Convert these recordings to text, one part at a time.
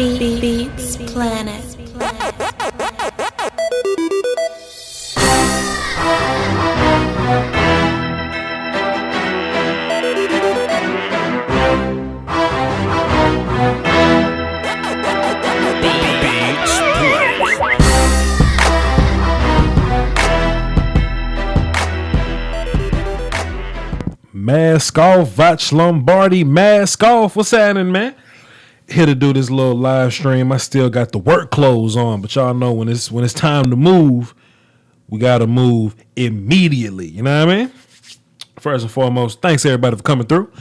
Beats Planet. Mask off, Voch Lombardi, mask off. What's happening, man? Here to do this little live stream. I still got the work clothes on, but y'all know when it's time to move, we gotta move immediately. You know what I mean? First and foremost, thanks everybody for coming through.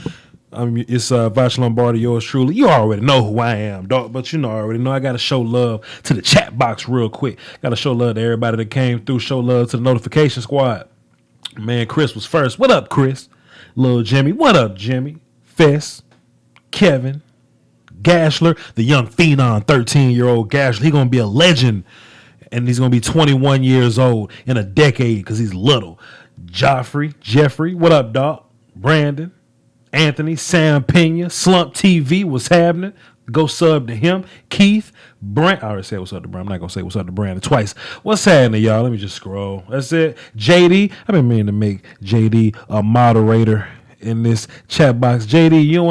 It's Voch Lombardi, yours truly. You already know who I am, dog, but I already know I gotta show love to the chat box real quick. Gotta show love to everybody that came through. Show love to the notification squad. Man, Chris was first. What up, Chris? Lil Jimmy. What up, Jimmy? Fess, Kevin, Gashler, the young phenom, 13-year-old Gashler. He's going to be a legend, and he's going to be 21 years old in a decade because he's little. Jeffrey, what up, dog? Brandon, Anthony, Sam Pena, Slump TV, what's happening? Go sub to him. Keith, Brent. I already said what's up to Brandon. I'm not going to say what's up to Brandon twice. What's happening, y'all? Let me just scroll. That's it. JD. I've been meaning to make JD a moderator in this chat box. JD, you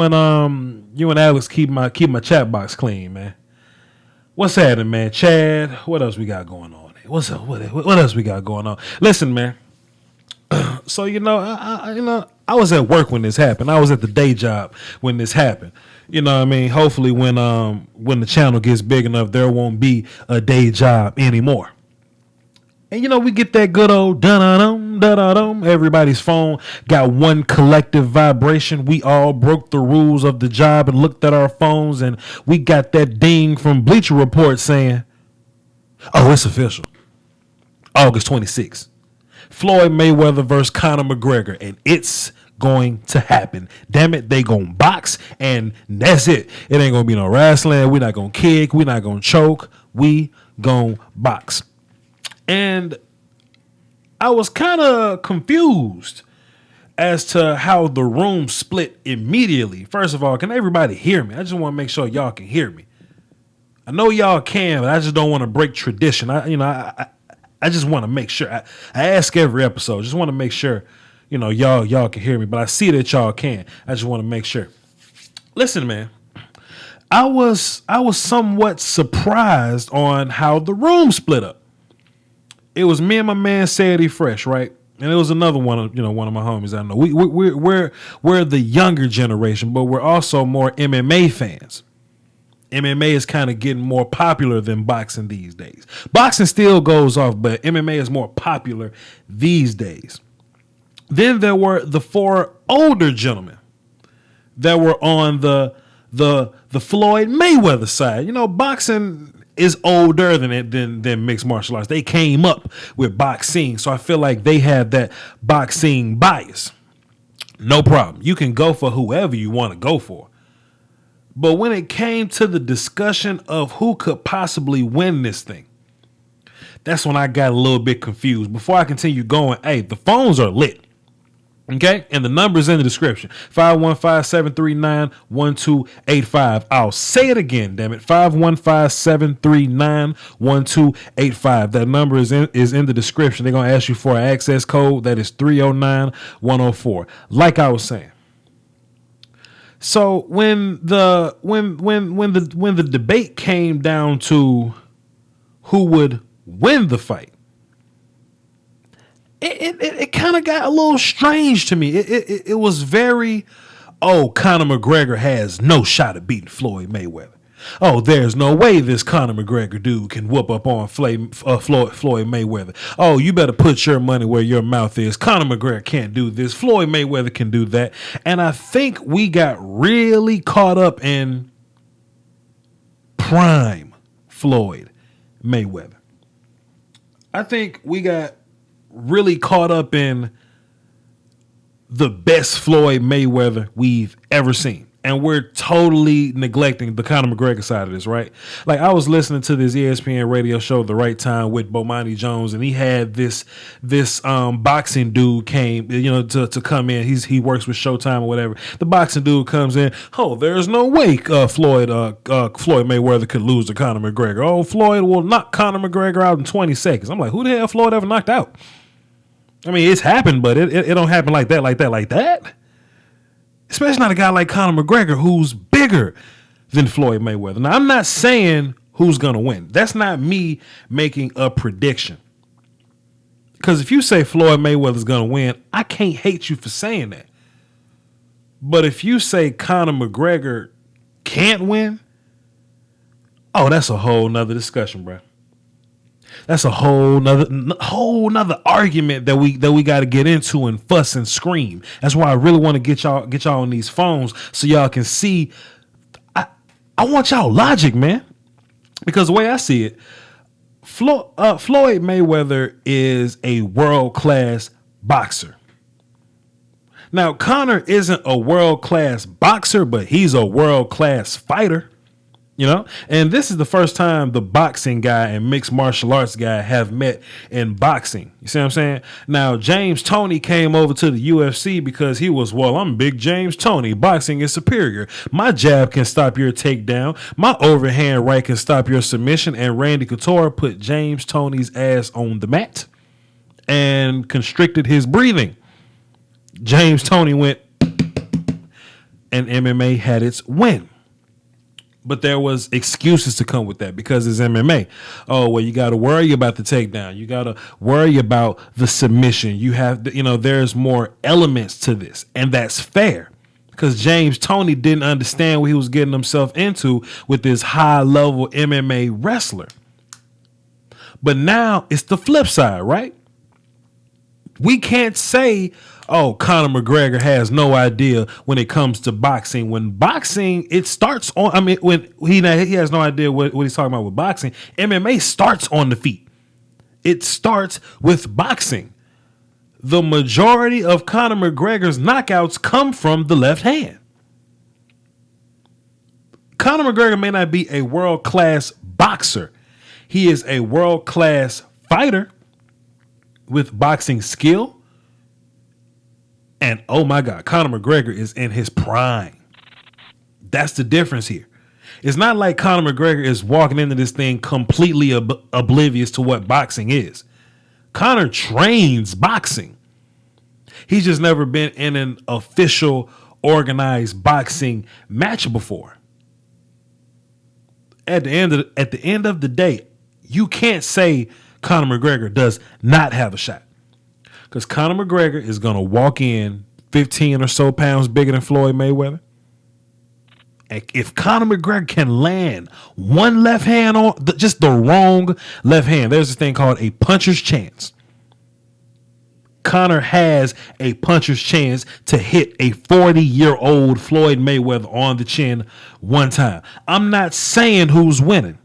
and Alex keep my chat box clean, man. What's happening, man? Chad, what else we got going on? What's up? What else we got going on? Listen, man. So I was at work when this happened. I was at the day job when this happened. You know what I mean? Hopefully when the channel gets big enough, there won't be a day job anymore. And we get that good old dun-dun-dum, dun-dun-dum. Everybody's phone got one collective vibration. We all broke the rules of the job and looked at our phones, and we got that ding from Bleacher Report saying, oh, it's official. August 26th. Floyd Mayweather versus Conor McGregor, and it's going to happen. Damn it, they gonna box, and that's it. It ain't gonna be no wrestling. We're not gonna kick. We're not gonna choke. We gonna box. And I was kind of confused as to how the room split immediately. First of all, can everybody hear me? I just want to make sure y'all can hear me. I know y'all can, but I just don't want to break tradition. I just want to make sure. I ask every episode. Just want to make sure, y'all can hear me. But I see that y'all can. I just want to make sure. Listen, man. I was somewhat surprised on how the room split up. It was me and my man Sadie Fresh, right? And it was another one of my homies. I know we're the younger generation, but we're also more MMA fans. MMA is kind of getting more popular than boxing these days. Boxing still goes off, but MMA is more popular these days. Then there were the four older gentlemen that were on the Floyd Mayweather side. Boxing is older than mixed martial arts. They came up with boxing, so I feel like they had that boxing bias. No problem. You can go for whoever you want to go for. But when it came to the discussion of who could possibly win this thing, that's when I got a little bit confused. Before I continue going, hey, the phones are lit. Okay? And the number's in the description. 515-739-1285. I'll say it again, damn it. 515-739-1285. That number is in the description. They're going to ask you for an access code. That is 309-104. Like I was saying. So when the debate came down to who would win the fight, it kind of got a little strange to me. It was very, Conor McGregor has no shot at beating Floyd Mayweather. Oh, there's no way this Conor McGregor dude can whoop up on Floyd Mayweather. Oh, you better put your money where your mouth is. Conor McGregor can't do this. Floyd Mayweather can do that. And I think we got really caught up in prime Floyd Mayweather. I think we got really caught up in the best Floyd Mayweather we've ever seen. And we're totally neglecting the Conor McGregor side of this, right? Like I was listening to this ESPN radio show, The Right Time, with Bomani Jones, and he had this boxing dude came, to come in. He works with Showtime or whatever. The boxing dude comes in. Oh, there's no way Floyd Mayweather could lose to Conor McGregor. Oh, Floyd will knock Conor McGregor out in 20 seconds. I'm like, who the hell Floyd ever knocked out? I mean, it's happened, but it don't happen like that. Especially not a guy like Conor McGregor, who's bigger than Floyd Mayweather. Now, I'm not saying who's going to win. That's not me making a prediction. Because if you say Floyd Mayweather's going to win, I can't hate you for saying that. But if you say Conor McGregor can't win, oh, that's a whole nother discussion, bro. That's a whole nother argument that we got to get into and fuss and scream. That's why I really want to get y'all on these phones so y'all can see. I want y'all logic, man, because the way I see it, Floyd Mayweather is a world-class boxer. Now, Conor isn't a world-class boxer, but he's a world-class fighter. And this is the first time the boxing guy and mixed martial arts guy have met in boxing. You see what I'm saying? Now, James Toney came over to the UFC because he was, I'm big James Toney. Boxing is superior. My jab can stop your takedown. My overhand right can stop your submission. And Randy Couture put James Toney's ass on the mat and constricted his breathing. James Toney went, and MMA had its win. But there was excuses to come with that because it's MMA. Oh, well, you got to worry about the takedown. You got to worry about the submission. You have, there's more elements to this. And that's fair because James Toney didn't understand what he was getting himself into with this high level MMA wrestler. But now it's the flip side, right? We can't say, oh, Conor McGregor has no idea when it comes to boxing. When boxing, it starts on, when he has no idea what he's talking about with boxing. MMA starts on the feet. It starts with boxing. The majority of Conor McGregor's knockouts come from the left hand. Conor McGregor may not be a world-class boxer. He is a world-class fighter with boxing skill. And oh my God, Conor McGregor is in his prime. That's the difference here. It's not like Conor McGregor is walking into this thing completely oblivious to what boxing is. Conor trains boxing. He's just never been in an official organized boxing match before. At the end of the day, you can't say Conor McGregor does not have a shot. Because Conor McGregor is going to walk in 15 or so pounds bigger than Floyd Mayweather. And if Conor McGregor can land one left hand on just the wrong left hand, there's this thing called a puncher's chance. Conor has a puncher's chance to hit a 40-year-old Floyd Mayweather on the chin one time. I'm not saying who's winning.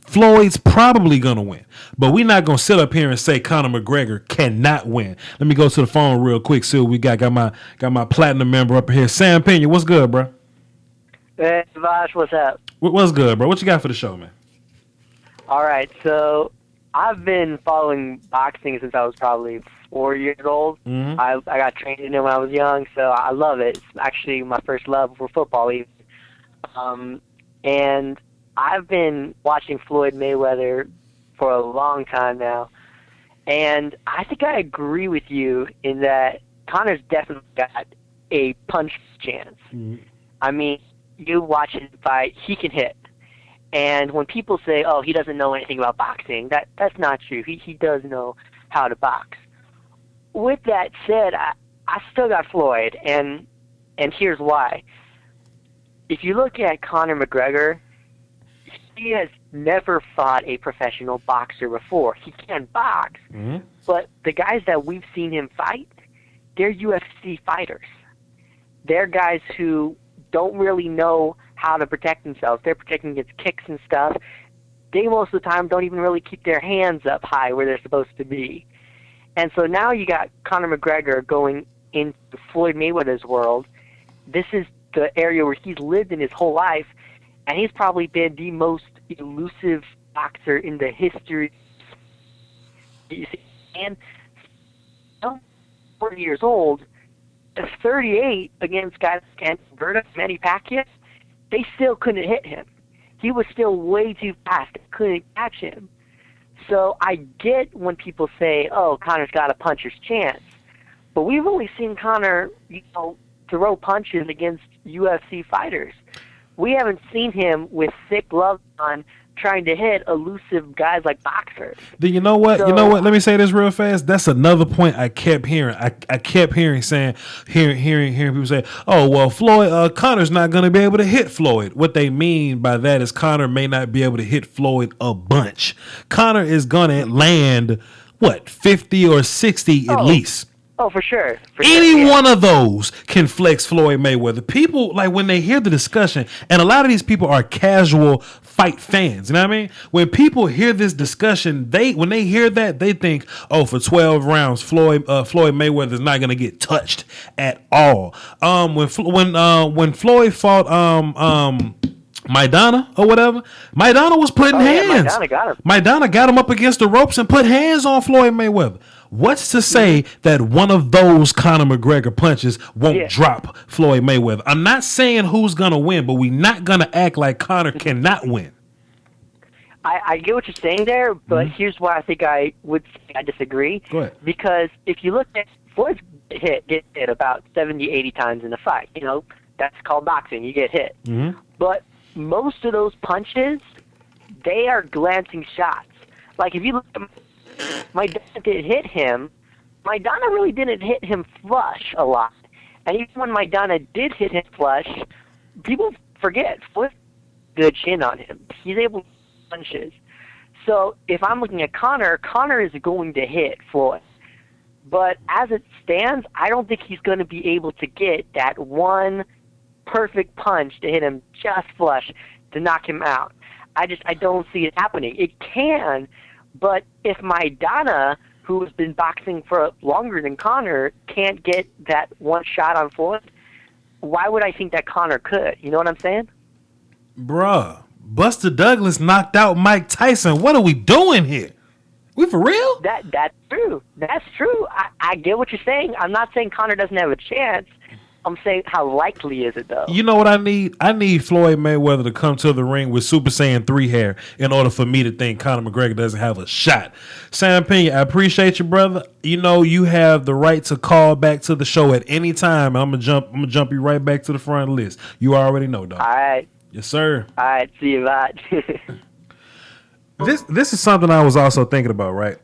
Floyd's probably going to win. But we're not going to sit up here and say Conor McGregor cannot win. Let me go to the phone real quick. See what we got. Got my platinum member up here. Sam Pena, what's good, bro? Hey, Voch, what's up? What's good, bro? What you got for the show, man? All right, so I've been following boxing since I was probably 4 years old. Mm-hmm. I got trained in it when I was young, so I love it. It's actually my first love for football, even. And I've been watching Floyd Mayweather for a long time now, and I think I agree with you in that Conor's definitely got a punch chance. Mm-hmm. I mean, you watch him fight, he can hit. And when people say, oh, he doesn't know anything about boxing, that's not true. He does know how to box. With that said, I still got Floyd, and here's why. If you look at Conor McGregor, he has never fought a professional boxer before. He can box, mm-hmm. but the guys that we've seen him fight, they're UFC fighters. They're guys who don't really know how to protect themselves. They're protecting against kicks and stuff. They most of the time don't even really keep their hands up high where they're supposed to be. And so now you got Conor McGregor going into Floyd Mayweather's world. This is the area where he's lived in his whole life, and he's probably been the most elusive boxer in the history. And 40 years old, at 38 against guys like Anthony Manny Pacquiao, they still couldn't hit him. He was still way too fast. They couldn't catch him. So I get when people say, "Oh, Conor's got a puncher's chance," but we've only seen Conor, throw punches against UFC fighters. We haven't seen him with thick gloves on trying to hit elusive guys like boxers. Then you know what? Let me say this real fast. That's another point I kept hearing. I kept hearing people say, "Oh, well, Floyd, Conor's not going to be able to hit Floyd." What they mean by that is Conor may not be able to hit Floyd a bunch. Conor is going to land 50 or 60 at least. Oh, for sure. One of those can flex Floyd Mayweather. People, like, when they hear the discussion, and a lot of these people are casual fight fans, you know what I mean? When people hear this discussion, when they hear that, they think, oh, for 12 rounds, Floyd Mayweather is not going to get touched at all. When Floyd fought Maidana or whatever, Maidana was putting hands. Maidana got him. Maidana got him up against the ropes and put hands on Floyd Mayweather. What's to say that one of those Conor McGregor punches won't drop Floyd Mayweather? I'm not saying who's going to win, but we're not going to act like Conor cannot win. I get what you're saying there, but here's why I think I disagree. Go ahead. Because if you look at Floyd's get hit about 70, 80 times in a fight. That's called boxing. You get hit. Mm-hmm. But most of those punches, they are glancing shots. Like, if you look at Maidana did hit him. Maidana really didn't hit him flush a lot. And even when Maidana did hit him flush, people forget Floyd had a good chin on him. He's able to punches. So if I'm looking at Conor is going to hit Floyd. But as it stands, I don't think he's going to be able to get that one perfect punch to hit him just flush to knock him out. I don't see it happening. It can. But if Maidana, who has been boxing for longer than Conor, can't get that one shot on Floyd, why would I think that Conor could? You know what I'm saying? Bruh, Buster Douglas knocked out Mike Tyson. What are we doing here? We for real? That's true. That's true. I get what you're saying. I'm not saying Conor doesn't have a chance. I'm saying, how likely is it, though? You know what I need? I need Floyd Mayweather to come to the ring with Super Saiyan 3 hair in order for me to think Conor McGregor doesn't have a shot. Sam Pena, I appreciate you, brother. You have the right to call back to the show at any time. I'm gonna jump you right back to the front of the list. You already know, dog. All right. Yes, sir. All right. See you, bye. This is something I was also thinking about, right?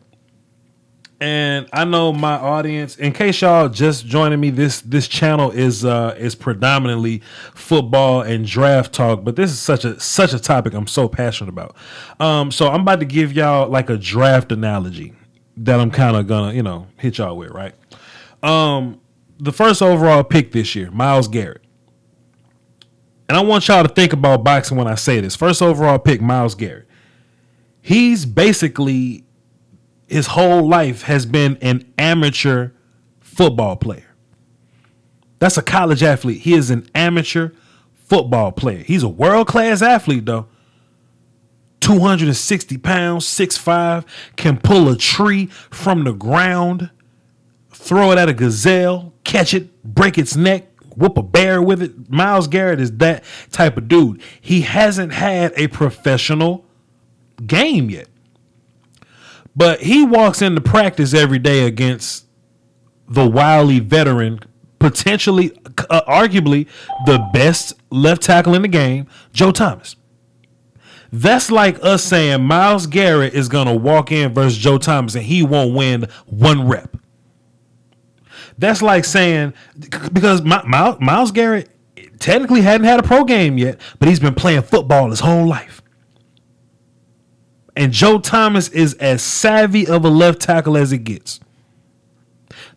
And I know my audience, in case y'all just joining me, this channel is predominantly football and draft talk, but this is such a topic I'm so passionate about. So I'm about to give y'all like a draft analogy that I'm kind of gonna, hit y'all with, right? The first overall pick this year, Myles Garrett. And I want y'all to think about boxing when I say this. First overall pick, Myles Garrett. He's basically, his whole life has been an amateur football player. That's a college athlete. He is an amateur football player. He's a world-class athlete, though. 260 pounds, 6'5", can pull a tree from the ground, throw it at a gazelle, catch it, break its neck, whoop a bear with it. Myles Garrett is that type of dude. He hasn't had a professional game yet. But he walks into practice every day against the wily veteran, potentially, arguably, the best left tackle in the game, Joe Thomas. That's like us saying Myles Garrett is going to walk in versus Joe Thomas and he won't win one rep. That's like saying, because Myles Garrett technically hadn't had a pro game yet, but he's been playing football his whole life. And Joe Thomas is as savvy of a left tackle as it gets.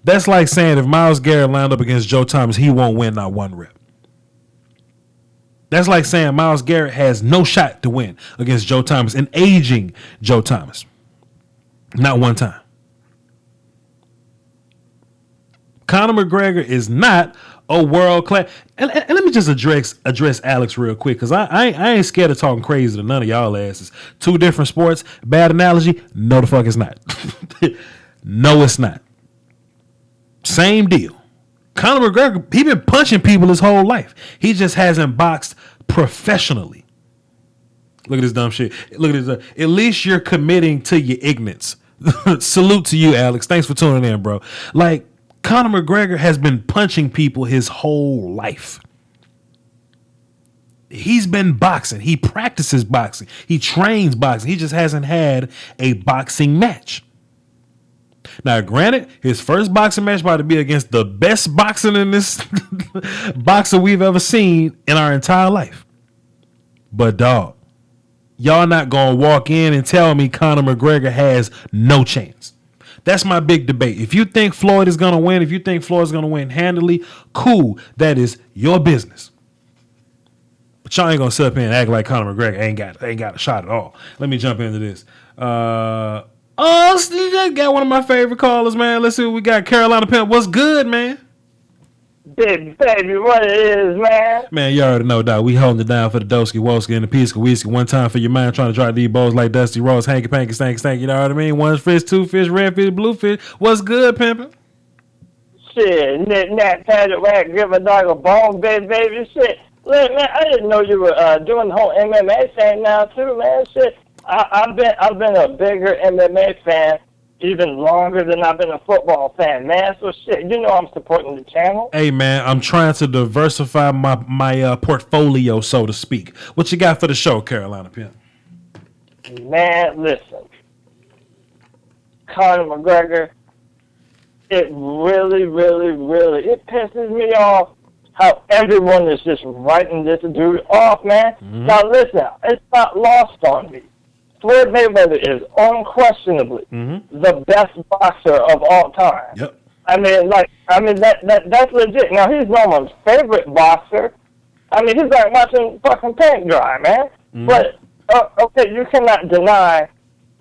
That's like saying if Myles Garrett lined up against Joe Thomas, he won't win not one rep. That's like saying Myles Garrett has no shot to win against Joe Thomas, an aging Joe Thomas. Not one time. Conor McGregor is not a world class. And let me just address Alex real quick, because I ain't scared of talking crazy to none of y'all asses. Two different sports. Bad analogy. No, the fuck it's not. No, it's not. Same deal. Conor McGregor, he been punching people his whole life. He just hasn't boxed professionally. Look at this dumb shit. Look at this. At least you're committing to your ignorance. Salute to you, Alex. Thanks for tuning in, bro. Like, Conor McGregor has been punching people his whole life. He's been boxing. He practices boxing. He trains boxing. He just hasn't had a boxing match. Now, granted, his first boxing match about to be against the best boxing in this boxer we've ever seen in our entire life. But dog, y'all not gonna walk in and tell me Conor McGregor has no chance. That's my big debate. If you think Floyd is gonna win, if you think Floyd's gonna win handily, cool. That is your business. But y'all ain't gonna sit up here and act like Conor McGregor ain't got a shot at all. Let me jump into this. Steve got one of my favorite callers, man. Let's see what we got. Carolina Pimp, what's good, man? Big baby, what it is, man? Man, you already know, dog. We holding it down for the Doski, Woski, and the Pisca Whiskey. One time for your mind, trying to drop these bowls like Dusty Rose, hanky panky, stanky, stanky. You know what I mean? One fish, two fish, red fish, blue fish. What's good, pimpin'? Shit, nat, patty, whack, give a dog a bone, baby, shit. Look, man, I didn't know you were doing the whole MMA thing now, too, man. Shit, I've been a bigger MMA fan even longer than I've been a football fan, man. So shit, you know I'm supporting the channel. Hey, man, I'm trying to diversify my portfolio, so to speak. What you got for the show, Carolina Pimp? Man, listen, Conor McGregor, it really it pisses me off how everyone is just writing this dude off, man. Mm-hmm. Now listen, it's not lost on me. Floyd Mayweather is unquestionably the best boxer of all time. Yep. That's legit. Now he's no one's favorite boxer. I mean, he's like watching fucking paint dry, man. Mm-hmm. But okay, you cannot deny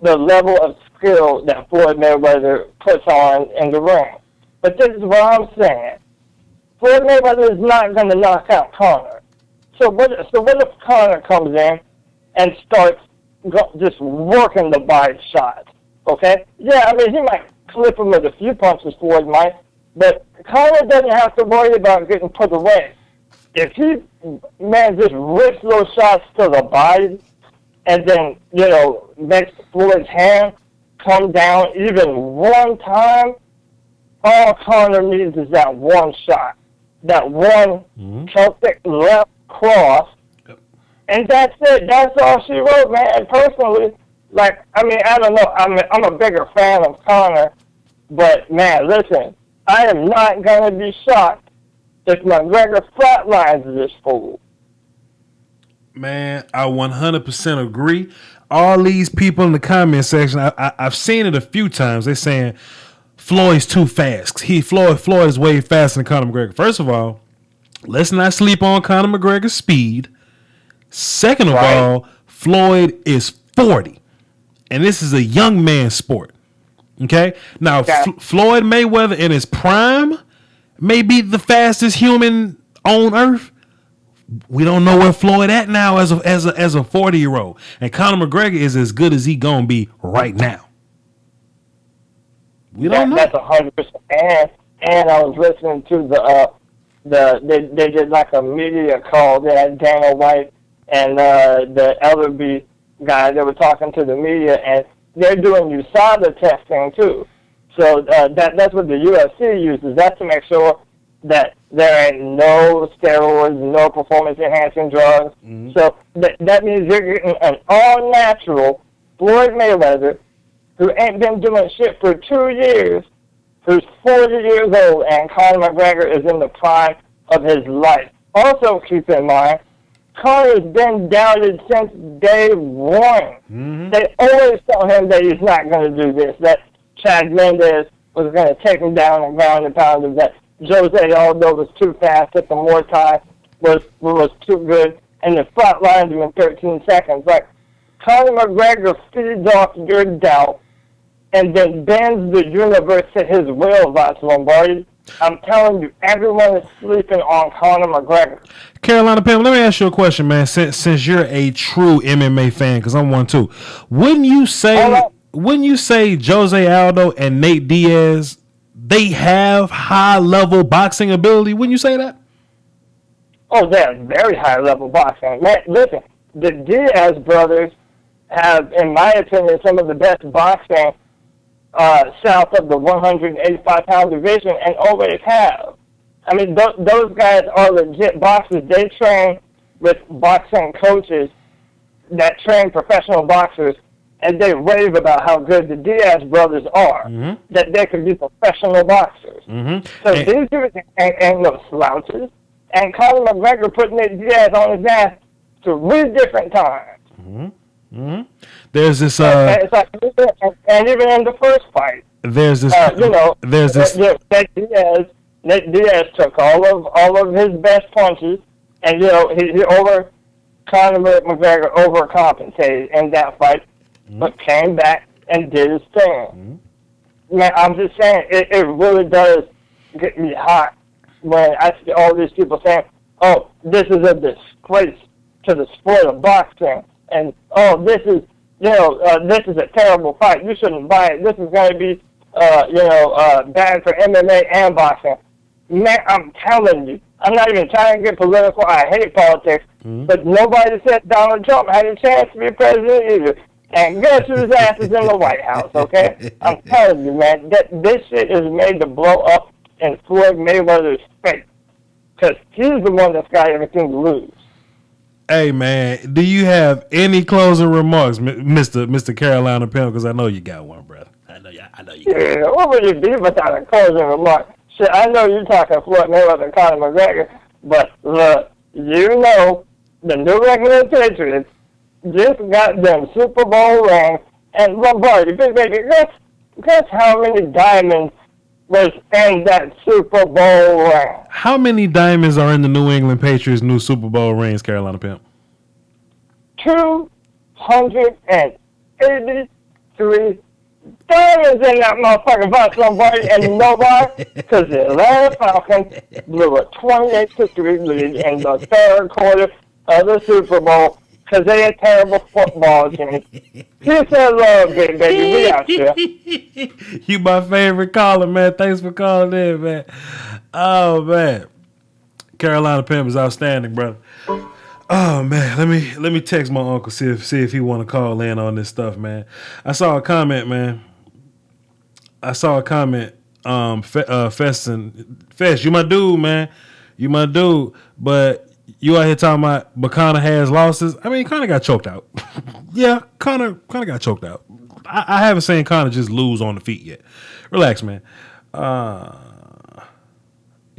the level of skill that Floyd Mayweather puts on in the ring. But this is what I'm saying. Floyd Mayweather is not going to knock out Conor. So what if Conor comes in and starts just working the body shots, okay? Yeah, I mean, he might clip him with a few punches, Floyd might, but Conor doesn't have to worry about getting put away. If he, man, just rips those shots to the body and then, you know, makes Floyd's hand come down even one time, all Conor needs is that one shot, that one Celtic left cross. And that's it. That's all she wrote, man. And personally, like, I mean, I don't know. I'm a bigger fan of Conor, but man, listen, I am not gonna be shocked if McGregor flatlines this fool. Man, I 100% agree. All these people in the comment section, I've seen it a few times. They're saying Floyd's too fast. Floyd is way faster than Conor McGregor. First of all, let's not sleep on Conor McGregor's speed. Second of all, Floyd is 40, and this is a young man's sport. Okay? Now, Floyd Mayweather in his prime may be the fastest human on earth. We don't know where Floyd at now as a 40-year-old, and Conor McGregor is as good as he gonna be right now. We don't know. That's 100%. And I was listening to they did like a media call. They had Dana White and the Ellerby guy. They were talking to the media, and they're doing USADA testing too. So that's what the UFC uses. That's to make sure that there ain't no steroids, no performance-enhancing drugs. Mm-hmm. So that means you're getting an all-natural Floyd Mayweather who ain't been doing shit for 2 years, who's 40 years old, and Conor McGregor is in the prime of his life. Also keep in mind, Conor's been doubted since day one. Mm-hmm. They always tell him that he's not going to do this, that Chad Mendes was going to take him down and ground and pound him, that Jose Aldo was too fast, that the Muay Thai was too good, and the flatlined him in 13 seconds. Like, Conor McGregor feeds off your doubt and then bends the universe to his will, Voch Lombardi. I'm telling you, everyone is sleeping on Conor McGregor. Carolina Pam, let me ask you a question, man. Since you're a true MMA fan, because I'm one too, wouldn't you say Jose Aldo and Nate Diaz, they have high level boxing ability? Wouldn't you say that? Oh, they're very high level boxing. Man, listen, the Diaz brothers have, in my opinion, some of the best boxing south of the 185-pound division, and always have. I mean, those guys are legit boxers. They train with boxing coaches that train professional boxers, and they rave about how good the Diaz brothers are, that they could be professional boxers. So these dudes ain't no slouches. And Conor McGregor put Nate Diaz on his ass 3 different times. There's this it's like, and even in the first fight, there's this Nate Diaz took all of his best punches, and he Conor McGregor overcompensated in that fight, but came back and did his thing. Man, I'm just saying, it really does get me hot when I see all these people saying, "Oh, this is a disgrace to the sport of boxing," and "Oh, this is a terrible fight. You shouldn't buy it. This is going to be bad for MMA and boxing." Man, I'm telling you, I'm not even trying to get political. I hate politics, but nobody said Donald Trump had a chance to be president either. And guess whose ass is in the White House, okay? I'm telling you, man, that this shit is made to blow up in Floyd Mayweather's face. Because he's the one that's got everything to lose. Hey, man, do you have any closing remarks, Mr. Carolina Pimp? Because I know you got one, brother. I know you got one. Yeah, what would you be without a closing remark? Shit, I know you're talking Floyd Mayweather and Conor McGregor, but look, the New England Patriots just got them Super Bowl rings, and Lombardi, big baby, guess how many diamonds was in that Super Bowl ring? How many diamonds are in the New England Patriots' new Super Bowl rings, Carolina Pimp? 283 diamonds in that motherfucking Voch Lombardi, and nobody, because the Atlanta Falcons blew a 28-3 lead in the third quarter of the Super Bowl because they had terrible football teams. Peace and love, big baby. We out here. You my favorite caller, man. Thanks for calling in, man. Oh, man. Carolina Pimp is outstanding, brother. Oh, man. Let me text my uncle, see if he want to call in on this stuff, man. I saw a comment, man. Fest, you my dude, man. You my dude. But you out here talking about, but Conor has losses. I mean, Conor got choked out. Yeah, Conor got choked out. I haven't seen Conor just lose on the feet yet. Relax, man. You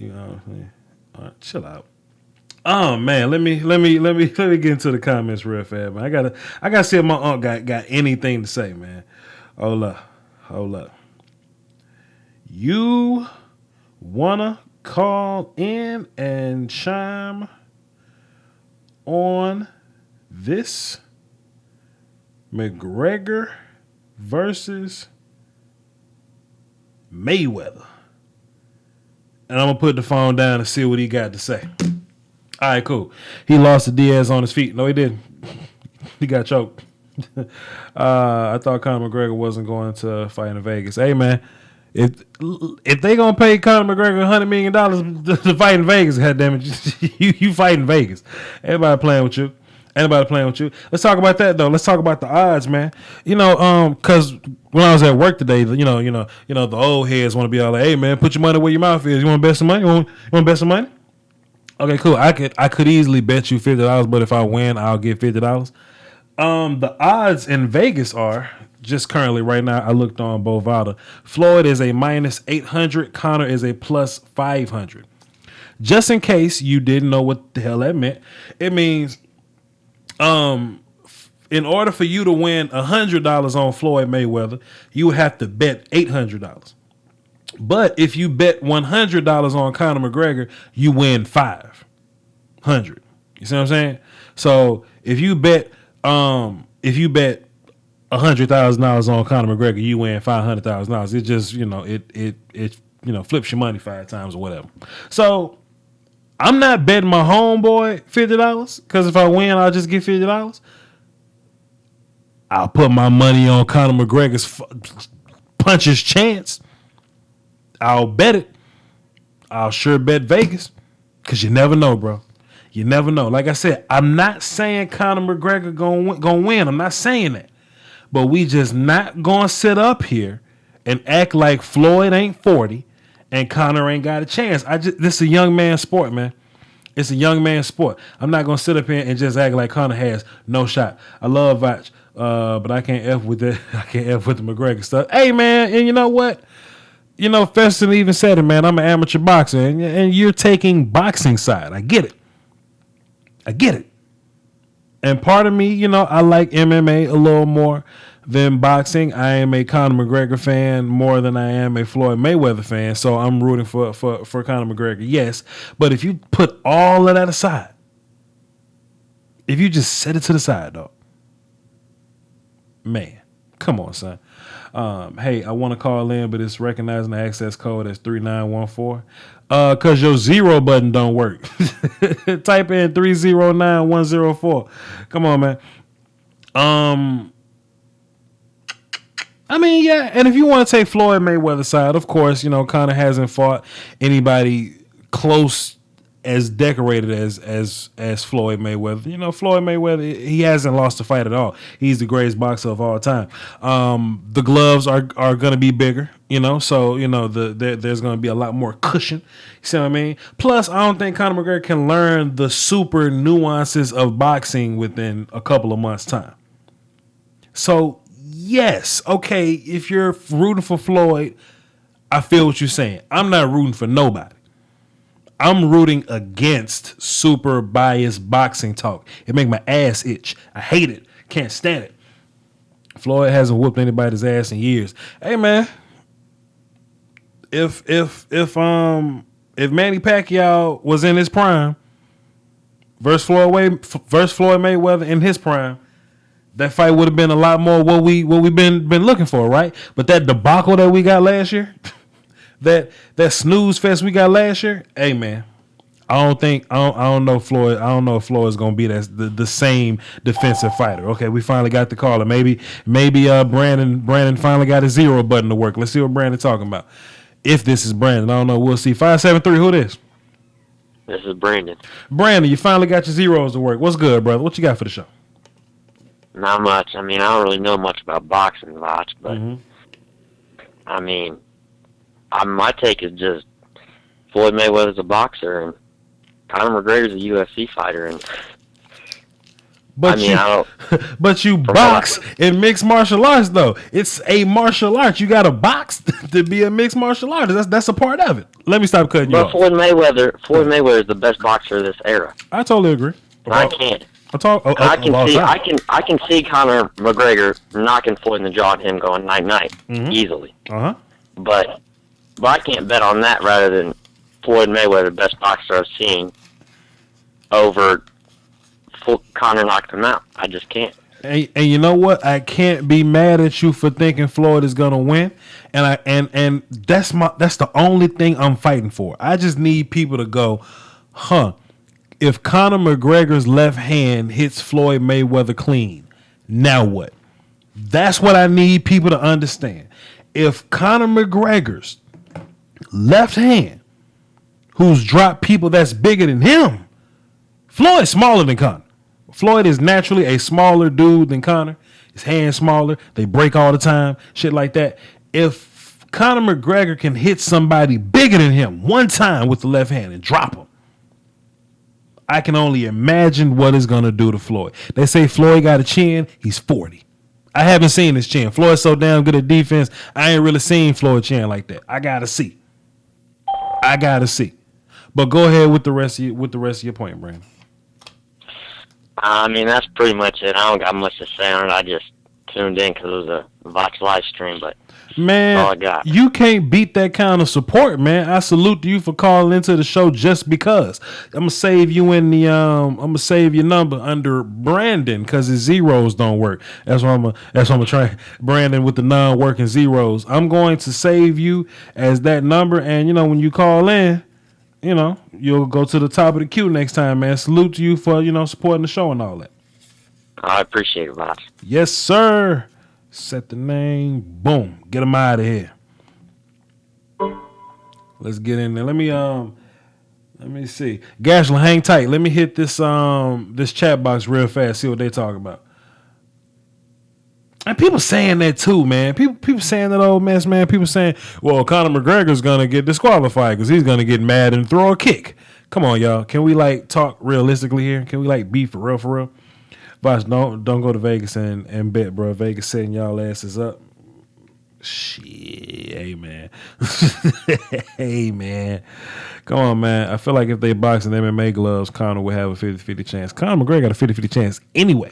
know, all right, chill out. Oh man, let me get into the comments real fast, man. I gotta see if my aunt got anything to say, man. Hold up. You wanna call in and chime on this McGregor versus Mayweather? And I'm gonna put the phone down and see what he got to say. All right, cool. He lost to Diaz on his feet. No, he didn't. He got choked. I thought Conor McGregor wasn't going to fight in Vegas. Hey, man, if they gonna pay Conor McGregor $100 million to fight in Vegas, goddammit, you fight in Vegas. Everybody playing with you. Let's talk about that though. Let's talk about the odds, man. You know, because when I was at work today, you know, the old heads want to be all like, "Hey, man, put your money where your mouth is. You want to bet some money? You want to bet some money?" Okay, cool. I could easily bet you $50, but if I win, I'll get $50. The odds in Vegas are just currently right now. I looked on Bovada. Floyd is a minus 800. Conor is a plus 500. Just in case you didn't know what the hell that meant, it means in order for you to win $100 on Floyd Mayweather, you would have to bet $800. But if you bet $100 on Conor McGregor, you win $500. You see what I'm saying? So if you bet $100,000 on Conor McGregor, you win $500,000. It just, you know, it flips your money 5 times or whatever. So I'm not betting my homeboy $50 because if I win, I'll just get $50. I'll put my money on Conor McGregor's puncher's chance. I'll bet it. I'll sure bet Vegas because you never know, bro. You never know. Like I said, I'm not saying Conor McGregor gonna win. I'm not saying that. But we just not gonna sit up here and act like Floyd ain't 40 and Conor ain't got a chance. This is a young man's sport, man. It's a young man's sport. I'm not gonna sit up here and just act like Conor has no shot. I love Voch, but I can't F with that. I can't F with the McGregor stuff. Hey, man, and you know what? Feston even said it, man. I'm an amateur boxer, and you're taking boxing side. I get it. And part of me, I like MMA a little more than boxing. I am a Conor McGregor fan more than I am a Floyd Mayweather fan. So I'm rooting for Conor McGregor, yes. But if you put all of that aside, if you just set it to the side, dog, man, come on, son. Hey, I want to call in, but it's recognizing the access code as 3914. Cause your 0 button don't work. Type in 309104. Come on, man. I mean, yeah, and if you want to take Floyd Mayweather's side, of course, Conor hasn't fought anybody close as decorated as Floyd Mayweather. Floyd Mayweather, he hasn't lost a fight at all. He's the greatest boxer of all time. The gloves are going to be bigger, so there's going to be a lot more cushion. You see what I mean? Plus, I don't think Conor McGregor can learn the super nuances of boxing within a couple of months' time. So, yes, okay, if you're rooting for Floyd, I feel what you're saying. I'm not rooting for nobody. I'm rooting against super biased boxing talk. It make my ass itch. I hate it. Can't stand it. Floyd hasn't whooped anybody's ass in years. Hey, man, if Manny Pacquiao was in his prime versus Floyd Mayweather in his prime, that fight would have been a lot more what we been looking for, right? But that debacle that we got last year, that snooze fest we got last year, hey, man, I don't know Floyd. I don't know if Floyd is gonna be the same defensive fighter. Okay, we finally got the caller. Maybe Brandon finally got his 0 button to work. Let's see what Brandon's talking about. If this is Brandon, I don't know. We'll see. 573. Who this? This is Brandon. Brandon, you finally got your zeros to work. What's good, brother? What you got for the show? Not much. I mean, I don't really know much about boxing, Voch, but I mean, my take is just Floyd Mayweather's a boxer and Conor McGregor's a UFC fighter, and but you box in mixed martial arts though. It's a martial art. You got to box to be a mixed martial artist. That's a part of it. Let me stop cutting you off. Floyd Mayweather is the best boxer of this era. I totally agree. I can't. I can see Conor McGregor knocking Floyd in the jaw and him going night easily. But I can't bet on that rather than Floyd Mayweather, best boxer I've seen, over Conor knocked him out. I just can't. And you know what? I can't be mad at you for thinking Floyd is gonna win. And that's the only thing I'm fighting for. I just need people to go, if Conor McGregor's left hand hits Floyd Mayweather clean, now what? That's what I need people to understand. If Conor McGregor's left hand, who's dropped people that's bigger than him, Floyd's smaller than Conor. Floyd is naturally a smaller dude than Conor. His hand's smaller. They break all the time. Shit like that. If Conor McGregor can hit somebody bigger than him one time with the left hand and drop him, I can only imagine what it's going to do to Floyd. They say Floyd got a chin. He's 40. I haven't seen his chin. Floyd's so damn good at defense. I ain't really seen Floyd chin like that. I got to see. But go ahead with the rest of your point, Brandon. I mean, that's pretty much it. I don't got much to say on it. I just tuned in because it was a Voch live stream. But Man, That's all I got. you can't beat that kind of support, man. I salute you for calling into the show just because. I'm gonna save you in the I'm gonna save your number under Brandon because his zeros don't work. That's why I'm gonna try Brandon with the non-working zeros. I'm going to save you as that number, and when you call in, you'll go to the top of the queue next time, man. Salute to you for supporting the show and all that. I appreciate it, Voch. Yes, sir. Set the name. Boom. Get him out of here. Let's get in there. Let me see. Gashland, hang tight. Let me hit this this chat box real fast. See what they talk about. And people saying that too, man. People saying that old mess, man. People saying, well, Conor McGregor's gonna get disqualified because he's gonna get mad and throw a kick. Come on, y'all. Can we talk realistically here? Can we be for real, for real? Voch, don't go to Vegas and bet, bro. Vegas setting y'all asses up. Shit, hey man. Hey man. Come on, man. I feel like if they box in MMA gloves, Conor would have a 50-50 chance. Conor McGregor got a 50-50 chance anyway.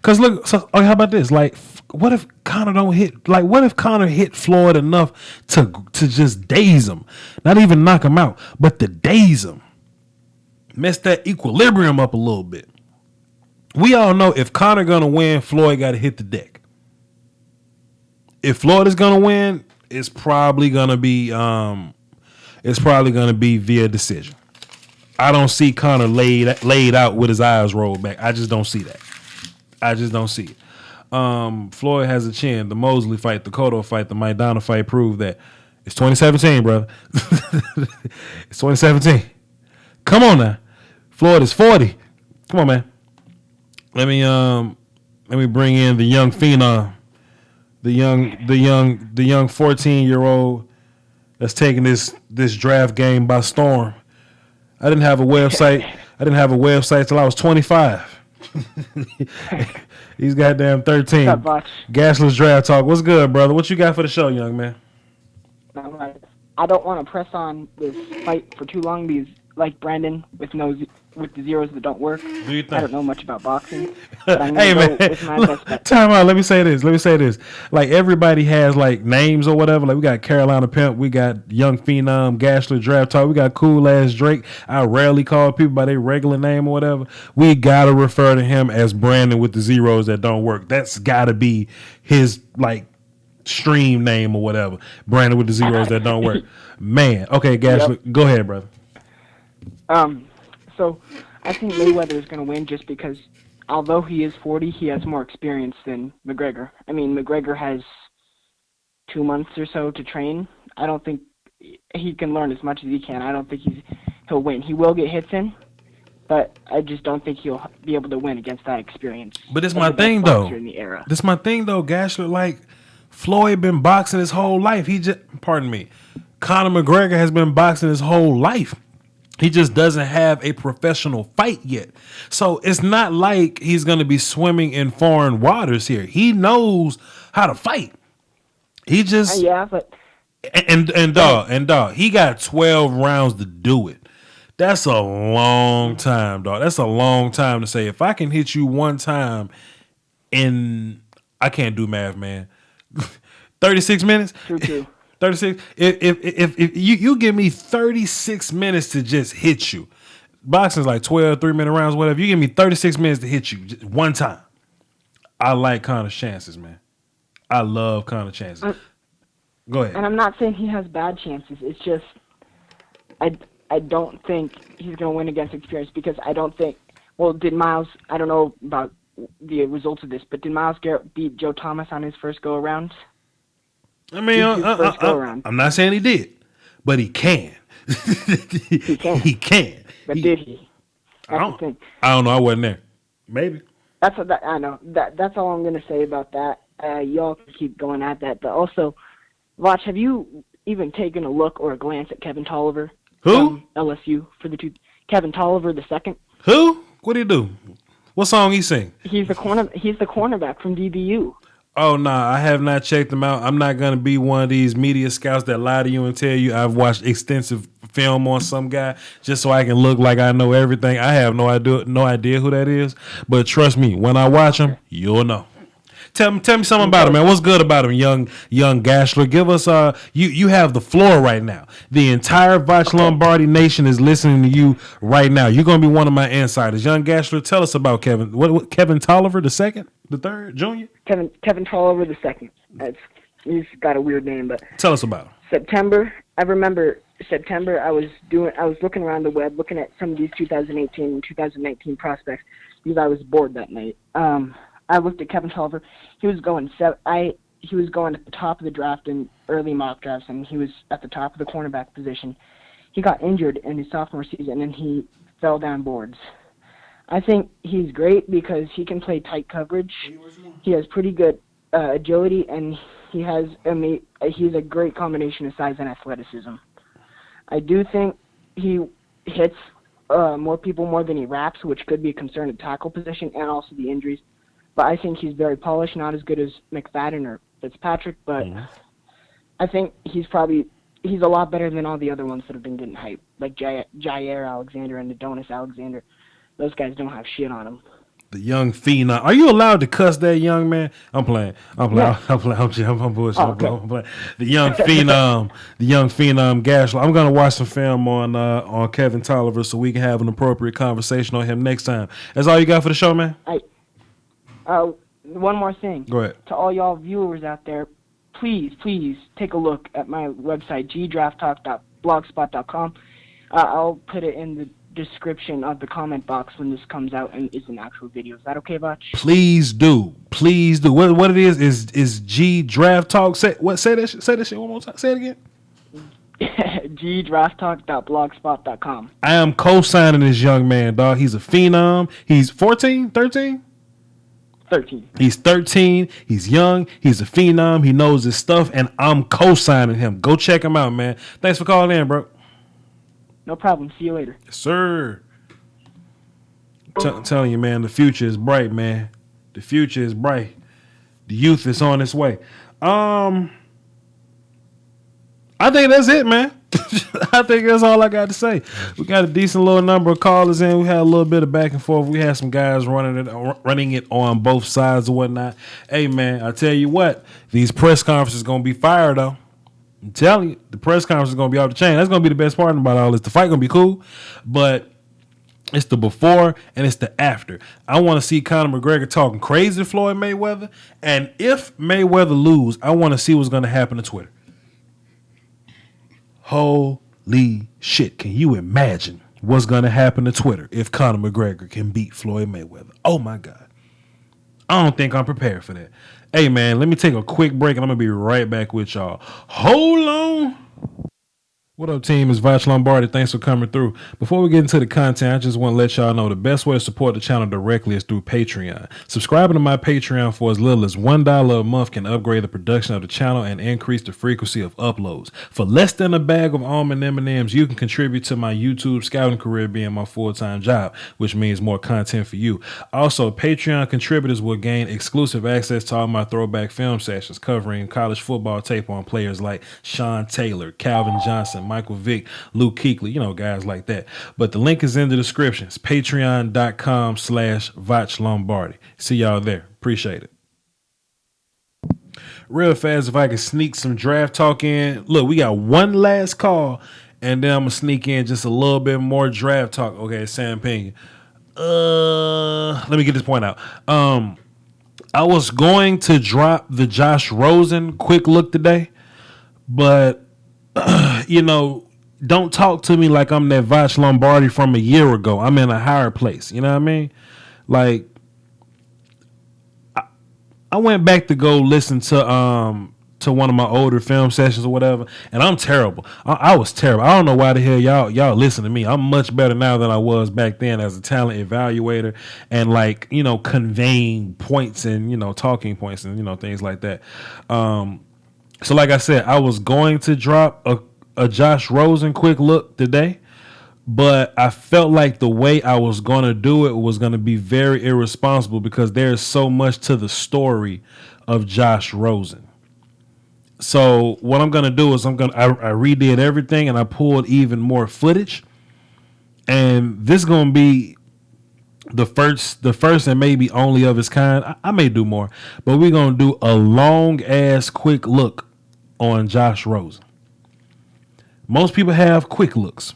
Cause look, how about this? What if Conor don't hit? What if Conor hit Floyd enough to just daze him, not even knock him out, but to daze him, mess that equilibrium up a little bit. We all know if Conor gonna win, Floyd got to hit the deck. If Floyd is gonna win, it's probably gonna be via decision. I don't see Conor laid out with his eyes rolled back. I just don't see that. I just don't see it. Floyd has a chin. The Mosley fight, the Cotto fight, the Maidana fight proved that. It's 2017, brother. It's 2017. Come on now. Floyd is 40. Come on, man. Let me bring in the young phenom, the young 14-year-old that's taking this draft game by storm. I didn't have a website till I was 25. He's goddamn 13. What's up, Gasler's Draft Talk. What's good, brother? What you got for the show, young man? I don't want to press on this fight for too long because, like Brandon, with the zeros that don't work, I don't know much about boxing. But I'm hey go man, with my best bet. Time out. Let me say this. Everybody has names or whatever. We got Carolina Pimp, we got Young Phenom, Gashler Draft Talk, we got Cool Ass Drake. I rarely call people by their regular name or whatever. We gotta refer to him as Brandon with the zeros that don't work. That's gotta be his stream name or whatever. Brandon with the zeros that don't work. Man. Okay, Gashler, Go ahead, brother. So I think Mayweather is going to win just because, although he is 40, he has more experience than McGregor. I mean, McGregor has 2 months or so to train. I don't think he can learn as much as he can. I don't think he'll win. He will get hits in, but I just don't think he'll be able to win against that experience. But this my thing though. Gashler, Floyd been boxing his whole life. Conor McGregor has been boxing his whole life. He just doesn't have a professional fight yet. So it's not like he's going to be swimming in foreign waters here. He knows how to fight. He just dog, he got 12 rounds to do it. That's a long time, dog. That's a long time to say, if I can hit you one time I can't do math, man. 36 minutes? True. 36. If you give me 36 minutes to just hit you, boxing's 12 3-minute rounds, whatever. You give me 36 minutes to hit you just one time. I like Conor's chances, man. I love Conor's chances. Go ahead. And I'm not saying he has bad chances. It's just I don't think he's going to win against experience because I don't think. Well, did Miles? I don't know about the results of this, but did Myles Garrett beat Joe Thomas on his first go around? I mean, I'm not saying he did, but he can. He can. But did he? That's the thing. I don't know. I wasn't there. Maybe. I know. That's all I'm going to say about that. Y'all can keep going at that. But also, Voch, have you even taken a look or a glance at Kevin Tolliver? Who? LSU for the Kevin Tolliver II. Who? What do you do? What song he sing? He's the cornerback from DBU. Oh, nah, I have not checked them out. I'm not going to be one of these media scouts that lie to you and tell you I've watched extensive film on some guy just so I can look like I know everything. I have no idea who that is. But trust me, when I watch him, you'll know. Tell me something about him, man. What's good about him, young Gashler? Give us you have the floor right now. The entire Voch Lombardi nation is listening to you right now. You're gonna be one of my insiders. Young Gashler, tell us about Kevin. What Kevin Tolliver the second, the third, Junior? Kevin Tolliver the second. He's got a weird name, but tell us about him. September. I remember September. I was looking around the web, looking at some of these 2018 and 2019 prospects because I was bored that night. I looked at Kevin Tolliver. He was going he was going at the top of the draft in early mock drafts, and he was at the top of the cornerback position. He got injured in his sophomore season, and he fell down boards. I think he's great because he can play tight coverage. He has pretty good agility, and he's a great combination of size and athleticism. I do think he hits more people more than he raps, which could be a concern at tackle position and also the injuries. But I think he's very polished, not as good as McFadden or Fitzpatrick, but I think he's a lot better than all the other ones that have been getting hyped, like Jair Alexander and Adonis Alexander. Those guys don't have shit on them. The young phenom. Are you allowed to cuss that young man? I'm playing. I'm bullshit. I'm playing. The young phenom. The young phenom Gashler. I'm gonna watch some film on Kevin Tolliver so we can have an appropriate conversation on him next time. That's all you got for the show, man? One more thing. Go ahead. To all y'all viewers out there, please take a look at my website, gdrafttalk.blogspot.com. I'll put it in the description of the comment box when this comes out and is an actual video. Is that okay, Voch? Please do. What it is G Draft Talk. Say that shit one more time. Say it again. gdrafttalk.blogspot.com. I am co-signing this young man, dog. He's a phenom. He's 14, 13? 13. He's 13. He's young. He's a phenom. He knows his stuff, and I'm co-signing him. Go check him out, man. Thanks for calling in, bro. No problem. See you later. Yes, sir. I'm telling you, man, the future is bright, man. The future is bright. The youth is on its way. I think that's it, man. I think that's all I got to say. We got a decent little number of callers in. We had a little bit of back and forth. We had some guys running it on both sides and whatnot. Hey, man, I tell you what, these press conferences going to be fire, though. I'm telling you, the press conference is going to be off the chain. That's going to be the best part about all this. The fight going to be cool, but it's the before and it's the after. I want to see Conor McGregor talking crazy to Floyd Mayweather, and if Mayweather lose, I want to see what's going to happen to Twitter. Holy shit. Can you imagine what's going to happen to Twitter if Conor McGregor can beat Floyd Mayweather? Oh, my God. I don't think I'm prepared for that. Hey, man, let me take a quick break, and I'm going to be right back with y'all. Hold on. What up, team? It's Voch Lombardi. Thanks for coming through. Before we get into the content, I just want to let y'all know the best way to support the channel directly is through Patreon. Subscribing to my Patreon for as little as $1 a month can upgrade the production of the channel and increase the frequency of uploads. For less than a bag of almond M&Ms, you can contribute to my YouTube scouting career being my full-time job, which means more content for you. Also, Patreon contributors will gain exclusive access to all my throwback film sessions covering college football tape on players like Sean Taylor, Calvin Johnson, Michael Vick, Luke Kuechly, guys like that. But the link is in the description. It's patreon.com/Voch Lombardi. See y'all there. Appreciate it. Real fast, if I can sneak some draft talk in. Look, we got one last call, and then I'm going to sneak in just a little bit more draft talk. Okay, Sam Pena. Let me get this point out. I was going to drop the Josh Rosen quick look today, but don't talk to me like I'm that Voch Lombardi from a year ago. I'm in a higher place. You know what I mean? Like, I went back to go listen to one of my older film sessions or whatever, and I'm terrible. I was terrible. I don't know why the hell y'all listen to me. I'm much better now than I was back then as a talent evaluator and conveying points and talking points and things like that. So like I said, I was going to drop a Josh Rosen quick look today, but I felt like the way I was going to do it was going to be very irresponsible because there's so much to the story of Josh Rosen. So what I'm going to do is I redid everything and I pulled even more footage, and this is going to be the first and maybe only of its kind. I may do more, but we're gonna do a long ass quick look on Josh Rosen. Most people have quick looks.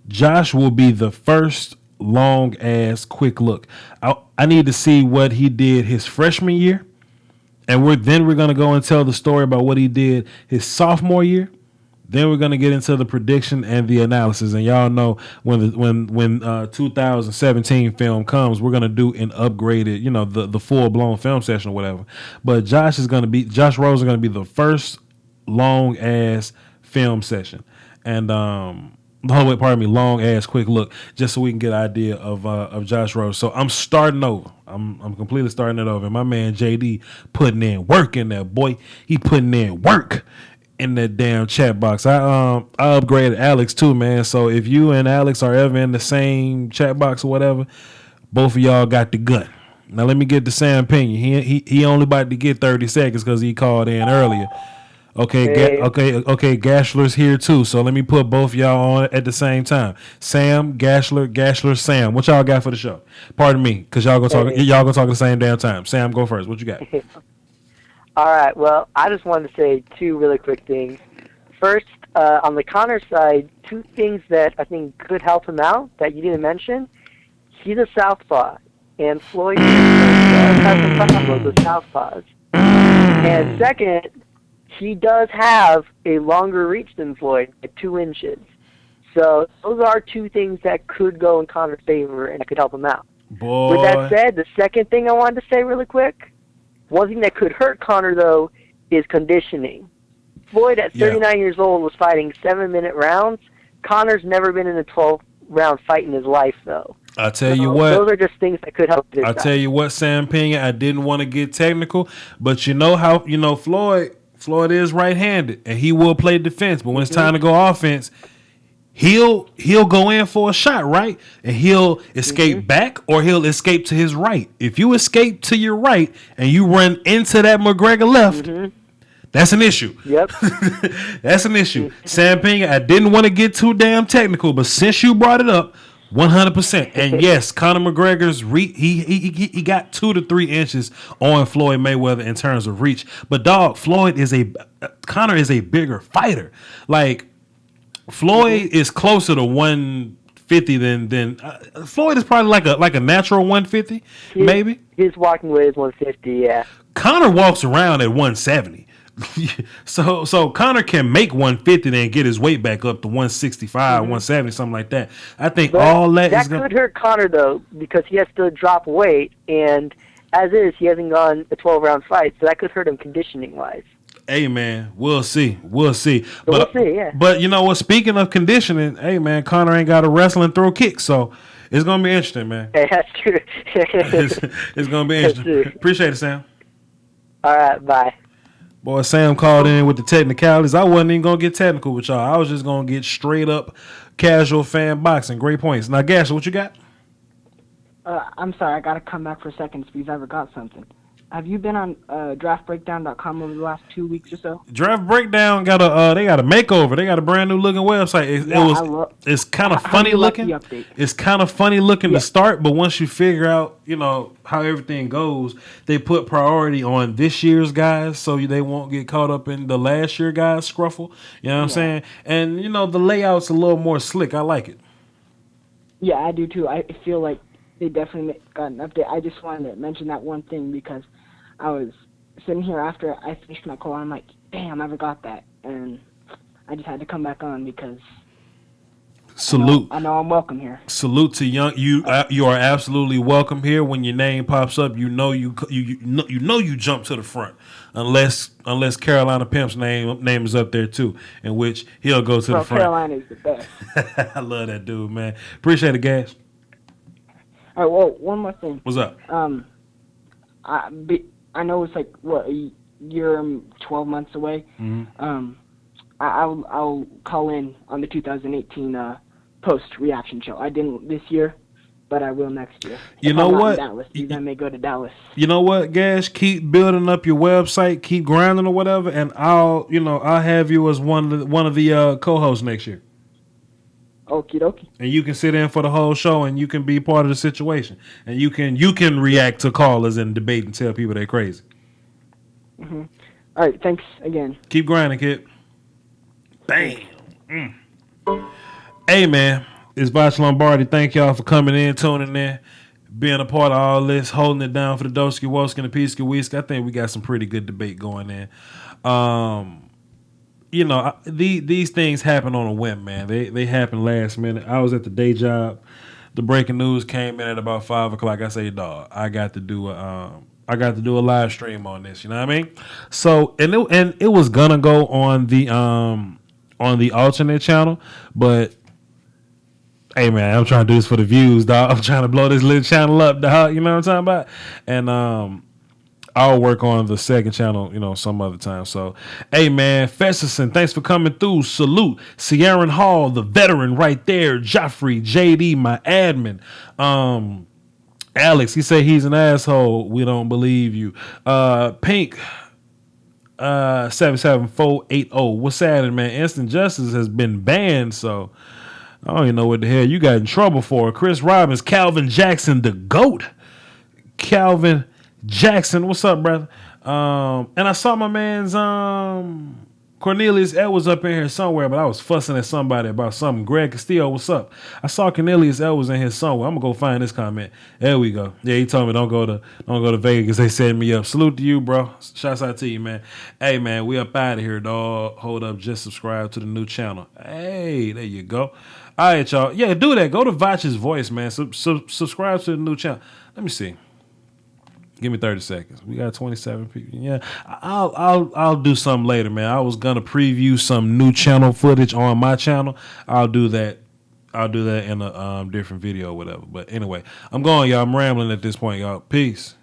Josh will be the first long ass quick look. I need to see what he did his freshman year, and we're gonna go and tell the story about what he did his sophomore year. Then we're gonna get into the prediction and the analysis. And y'all know when 2017 film comes, we're gonna do an upgraded, the full blown film session or whatever. But Josh Rose is gonna be the first long ass film session, and long ass quick look, just so we can get an idea of Josh Rose. So I'm starting over. I'm completely starting it over. And my man JD putting in work in there, boy. He putting in work in that damn chat box. I upgraded Alex too, man. So if you and Alex are ever in the same chat box or whatever, both of y'all got the gun. Now let me get to Sam Pena. He only about to get 30 seconds because he called in earlier. Okay, Hey. okay. Gashler's here too. So let me put both y'all on at the same time. Sam, Gashler, Sam. What y'all got for the show? Pardon me, because y'all gonna talk at the same damn time. Sam, go first. What you got? All right. Well, I just wanted to say two really quick things. First, on the Conor side, two things that I think could help him out that you didn't mention. He's a southpaw, and Floyd has some problems with southpaws. And second, he does have a longer reach than Floyd at 2 inches. So those are two things that could go in Conor's favor and could help him out. Boy. With that said, the second thing I wanted to say really quick, one thing that could hurt Conor, though, is conditioning. Floyd, at 39 years old, was fighting 7-minute rounds. Conor's never been in a 12-round fight in his life, though. I tell you what. Those are just things that could help this guy. Tell you what, Sam Pena, I didn't want to get technical, but you know how, Floyd is right-handed, and he will play defense, but when it's time to go offense, he'll go in for a shot, right? And he'll escape back or he'll escape to his right. If you escape to your right and you run into that McGregor left, that's an issue. Yep. That's an issue. Sam Pena, I didn't want to get too damn technical, but since you brought it up, 100%. And yes, Conor McGregor's he got 2 to 3 inches on Floyd Mayweather in terms of reach. But dog, Conor is a bigger fighter. Like Floyd is closer to 150 than Floyd is probably like a natural 150, maybe. His walking weight is 150, yeah. Conor walks around at 170. so Conor can make 150 then get his weight back up to 165, 170, something like that. I think all that is could hurt Conor though, because he has to drop weight, and as is, he hasn't gone a 12-round fight, so that could hurt him conditioning wise. Hey man, we'll see. But we'll see, yeah. But you know what? Speaking of conditioning, hey man, Conor ain't got to wrestle and throw kicks, so it's gonna be interesting, man. Hey, that's true. it's gonna be interesting. Appreciate it, Sam. All right, bye. Boy, Sam called in with the technicalities. I wasn't even gonna get technical with y'all. I was just gonna get straight up casual fan boxing. Great points. Now, Gash, what you got? I'm sorry, I gotta come back for a second because I forgot something. Have you been on draftbreakdown.com over the last 2 weeks or so? Draft Breakdown got a makeover. They got a brand new looking website. It's kind of funny looking. It's kind of funny looking to start, but once you figure out, how everything goes, they put priority on this year's guys so they won't get caught up in the last year guys scruffle. You know what I'm saying? And the layout's a little more slick. I like it. Yeah, I do too. I feel like they definitely got an update. I just wanted to mention that one thing because I was sitting here after I finished my call, and I'm like, damn, I forgot that. And I just had to come back on because salute. I know I'm welcome here. Salute to young you. You are absolutely welcome here. When your name pops up, you jump to the front. Unless Carolina Pimp's name is up there too, in which he'll go to the front. Carolina is the best. I love that dude, man. Appreciate it, Gas. All right, well, one more thing. What's up? I know it's like a year and 12 months away. Mm-hmm. I'll call in on the 2018 post reaction show. I didn't this year, but I will next year. You know what? Dallas. I may go to Dallas. You know what, Gash? Keep building up your website, keep grinding or whatever, and I'll have you as one of the co-hosts next year. Okie dokie. And you can sit in for the whole show, and you can be part of the situation, and you can react to callers and debate and tell people they're crazy. Mm-hmm. All right, thanks again. Keep grinding, kid. Bam. Hey, man, it's Voch Lombardi. Thank y'all for coming in, tuning in, being a part of all this, holding it down for the Doski Woski and the Peace Whisk. I think we got some pretty good debate going in. You know, these things happen on a whim, man. They happen last minute. I was at the day job. The breaking news came in at about 5 o'clock. I say, dog, I got to do a live stream on this. You know what I mean? So and it was gonna go on the alternate channel, but hey, man, I'm trying to do this for the views, dog. I'm trying to blow this little channel up, dog. You know what I'm talking about? And I'll work on the second channel, you know, some other time. So, hey, man, Festerson, thanks for coming through. Salute. Sierra Hall, the veteran right there. Joffrey, JD, my admin. Alex, he said he's an asshole. We don't believe you. Pink, 77480. What's happening, man? Instant Justice has been banned, so I don't even know what the hell you got in trouble for. Chris Robbins, Calvin Jackson, the GOAT. Calvin Jackson, what's up, brother? And I saw my man's Cornelius Edwards up in here somewhere, but I was fussing at somebody about something. Greg Castillo, what's up? I saw Cornelius Edwards in here somewhere. I'm gonna go find this comment. There we go. Yeah, he told me don't go to Vegas. They set me up. Salute to you, bro. Shouts out to you, man. Hey, man, we up out of here, dog. Hold up, just subscribe to the new channel. Hey, there you go. All right, y'all. Yeah, do that. Go to Voch's Voice, man. Subscribe to the new channel. Let me see. Give me 30 seconds. We got 27 people. Yeah, I'll do something later, man. I was gonna preview some new channel footage on my channel. I'll do that. In a different video or whatever. But anyway, I'm going, y'all. I'm rambling at this point, y'all. Peace.